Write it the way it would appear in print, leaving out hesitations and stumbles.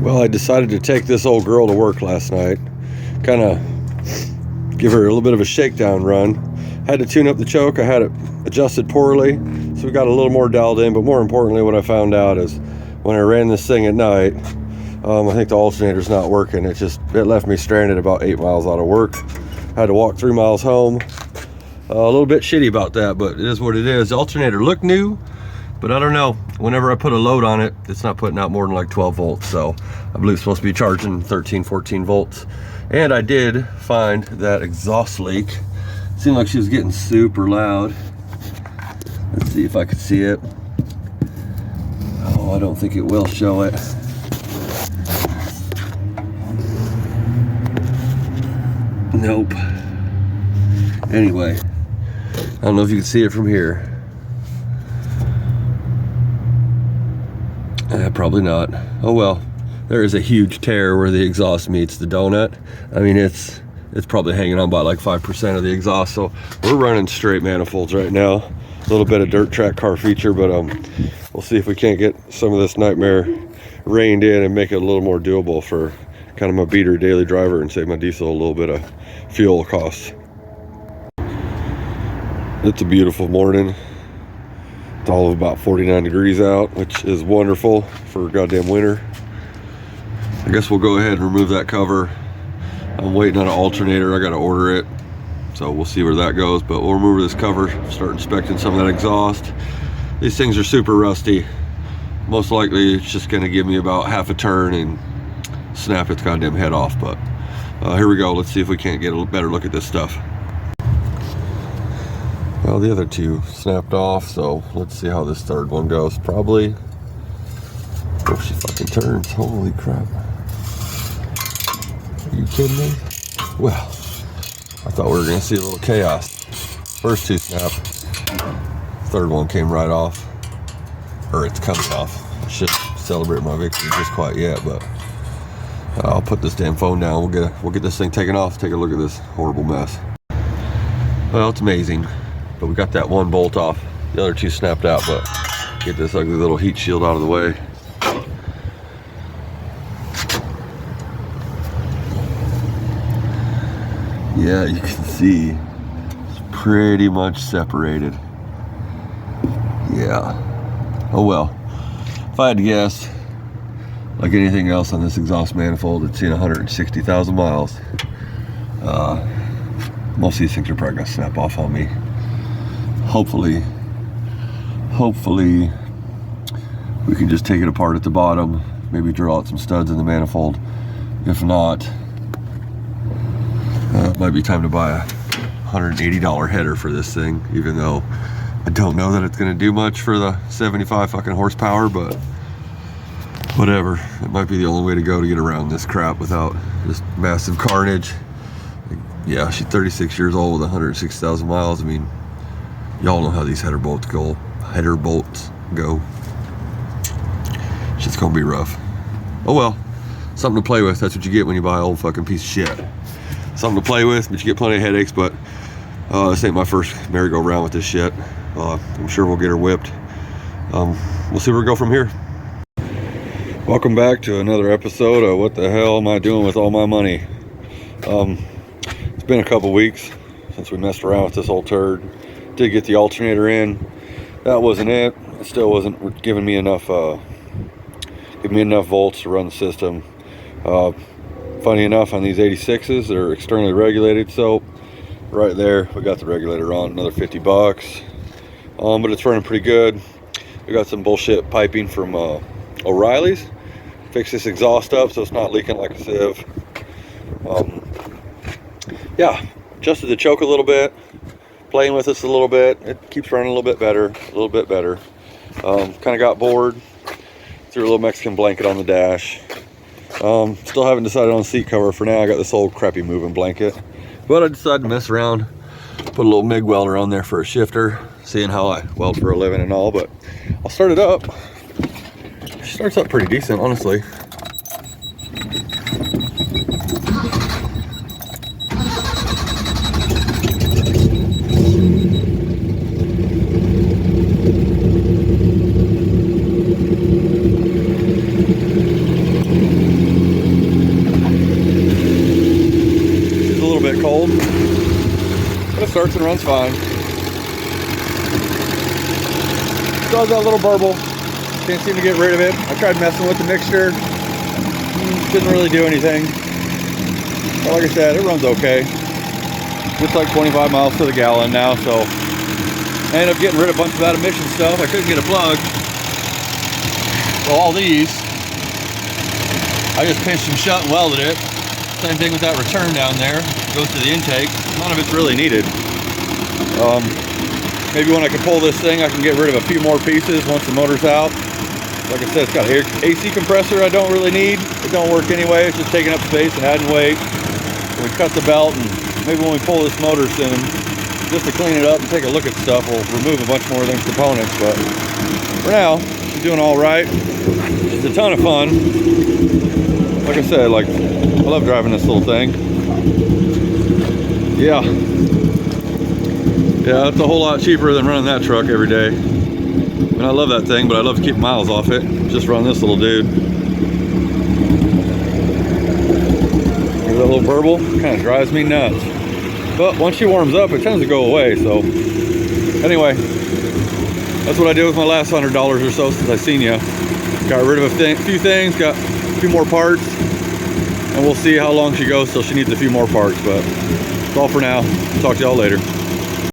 Well, I decided to take this old girl to work last night. Kind of give her a little bit of a shakedown run. Had to tune up the choke. I had it adjusted poorly, so we got a little more dialed in. But more importantly, what I found out is when I ran this thing at night, I think the alternator's not working. It left me stranded about 8 miles out of work. Had to walk 3 miles home. A little bit shitty about that, but it is what it is. The alternator looked new, but I don't know. Whenever I put a load on it, it's not putting out more than like 12 volts. So I believe it's supposed to be charging 13, 14 volts. And I did find that exhaust leak. It seemed like she was getting super loud. Let's see if I can see it. Oh, I don't think it will show it. Nope. Anyway, I don't know if you can see it from here. Probably not. Oh well, there is a huge tear where the exhaust meets the donut. I mean, it's probably hanging on by like 5% of the exhaust. So we're running straight manifolds right now. A little bit of dirt track car feature, but we'll see if we can't get some of this nightmare reined in and make it a little more doable for kind of my beater daily driver and save my diesel a little bit of fuel costs. It's a beautiful morning. It's all of about 49 degrees out, which is wonderful for goddamn winter. I guess we'll go ahead and remove that cover. I'm waiting on an alternator. I got to order it, so we'll see where that goes. But we'll remove this cover, start inspecting some of that exhaust. These things are super rusty. Most likely it's just going to give me about half a turn and snap its goddamn head off. But here we go. Let's see if we can't get a better look at this stuff. Well, the other two snapped off, so let's see how this third one goes. Probably. Oh, she fucking turns. Holy crap. Are you kidding me? Well, I thought we were going to see a little chaos. First two snapped. Third one came right off. Or it's coming off. I shouldn't celebrate my victory just quite yet, but I'll put this damn phone down. We'll get this thing taken off. Take a look at this horrible mess. Well, it's amazing. But we got that one bolt off. The other two snapped out, but get this ugly little heat shield out of the way. Yeah, you can see it's pretty much separated. Yeah. Oh well. If I had to guess, like anything else on this exhaust manifold, it's seen 160,000 miles. Most of these things are probably gonna snap off on me. Hopefully we can just take it apart at the bottom, maybe drill out some studs in the manifold. If not, it might be time to buy a $180 header for this thing, even though I don't know that it's going to do much for the 75 fucking horsepower, but whatever. It might be the only way to go to get around this crap without just massive carnage. Yeah, she's 36 years old with 160,000 miles. I mean, y'all know how these header bolts go. Shit's gonna be rough. Oh well, something to play with. That's what you get when you buy an old fucking piece of shit. Something to play with, but you get plenty of headaches. But this ain't my first merry-go-round with this shit. I'm sure we'll get her whipped. We'll see where we go from here. Welcome back to another episode of What the Hell Am I Doing With All My Money? It's been a couple weeks since we messed around with this old turd. Did get the alternator in. That wasn't it. It still wasn't giving me enough volts to run the system. Funny enough, on these 86s, they're externally regulated, so right there we got the regulator on, another 50 bucks. But it's running pretty good. We got some bullshit piping from O'Reilly's. Fix this exhaust up so it's not leaking like a sieve. Yeah, adjusted the choke a little bit, playing with this a little bit. It keeps running a little bit better. Kind of got bored, threw a little Mexican blanket on the dash. Still haven't decided on seat cover for now. I got this old crappy moving blanket, but I decided to mess around, put a little MIG welder on there for a shifter, seeing how I weld for a living and all. But I'll start it up. It starts up pretty decent, honestly. bit cold, but it starts and runs fine. Still has that little burble. Can't seem to get rid of it. I tried messing with the mixture. Didn't really do anything. But like I said, it runs okay. It's like 25 miles to the gallon now, so I ended up getting rid of a bunch of that emission stuff. I couldn't get a plug. So all these, I just pinched them shut and welded it. Same thing with that return down there. Goes to the intake. None of it's really needed. Maybe when I can pull this thing, I can get rid of a few more pieces once the motor's out. Like I said, it's got an AC compressor I don't really need. It don't work anyway. It's just taking up space and adding weight. So we cut the belt, and maybe when we pull this motor soon, just to clean it up and take a look at stuff, we'll remove a bunch more of them components. But for now, she's doing all right. It's a ton of fun. Like I said, like, I love driving this little thing. Yeah, it's a whole lot cheaper than running that truck every day. And I love that thing, but I love to keep miles off it. Just run this little dude. That little burble kind of drives me nuts. But once she warms up, it tends to go away. So anyway, that's what I did with my last $100 or so since I seen you. Got rid of a few things, got a few more parts, and we'll see how long she goes till she needs a few more parts. But that's all for now. Talk to y'all later.